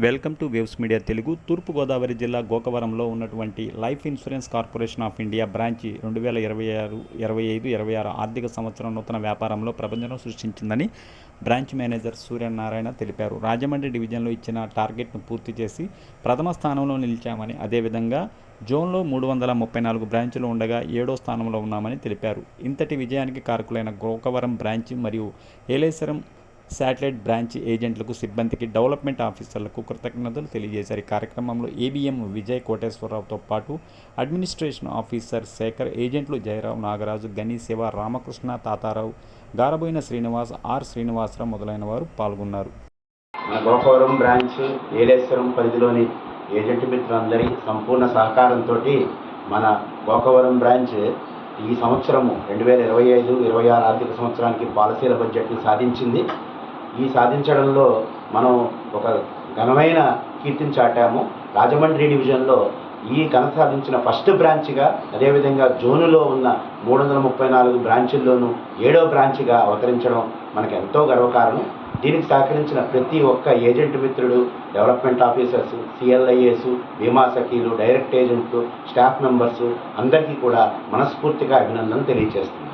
Welcome to waves media Telugu. తూర్పుగోదావరి జిల్లా గోకవరంలో ఉన్నటువంటి life insurance corporation of India branch 2026 ఆర్థిక సంవత్సరం నూతన వ్యాపారంలో ప్రపంచం సృష్టించిందని బ్రాంచ్ మేనేజర్ సూర్యనారాయణ తెలిపారు. రాజమండ్రి డివిజన్లో ఇచ్చిన టార్గెట్ను పూర్తి చేసి ప్రథమ స్థానంలో నిలిచామని, అదేవిధంగా జోన్లో 334 బ్రాంచులు ఉండగా 7వ స్థానంలో ఉన్నామని తెలిపారు. ఇంతటి విజయానికి కారకులైన గోకవరం బ్రాంచ్ మరియు ఏలేశ్వరం శాటిలైట్ బ్రాంచ్ ఏజెంట్లకు, సిబ్బందికి, డెవలప్మెంట్ ఆఫీసర్లకు కృతజ్ఞతలు తెలియజేశారు. ఈ కార్యక్రమంలో ఏబిఎం విజయ్ కోటేశ్వరరావుతో పాటు అడ్మినిస్ట్రేషన్ ఆఫీసర్ శేఖర్, ఏజెంట్లు జయరావు, నాగరాజు, గని, శివ, రామకృష్ణ, తాతారావు, గారబోయిన శ్రీనివాస్, ఆర్ శ్రీనివాసరావు మొదలైన వారు పాల్గొన్నారు. మన గోకవరం బ్రాంచ్, ఏలేశ్వరం పరిధిలోని ఏజెంట్ మిత్రులందరి సంపూర్ణ సహకారంతో మన గోకవరం బ్రాంచ్ ఈ సంవత్సరము 2025-26 ఆర్థిక సంవత్సరానికి పాలసీల బడ్జెట్ను సాధించింది. ఈ సాధించడంలో మనం ఒక ఘనమైన కీర్తిని చాటాము. రాజమండ్రి డివిజన్లో ఈ ఘనత సాధించిన ఫస్ట్ బ్రాంచ్గా, అదేవిధంగా జోనులో ఉన్న 334 బ్రాంచుల్లోనూ 7వ బ్రాంచ్గా అవతరించడం మనకు ఎంతో గర్వకారణం. దీనికి సహకరించిన ప్రతి ఒక్క ఏజెంట్ మిత్రుడు, డెవలప్మెంట్ ఆఫీసర్స్, సిఎల్ఐఏస్, బీమా సఖీలు, డైరెక్ట్ ఏజెంట్లు, స్టాఫ్ మెంబర్స్ అందరికీ కూడా మనస్ఫూర్తిగా అభినందనలు తెలియజేస్తున్నాను.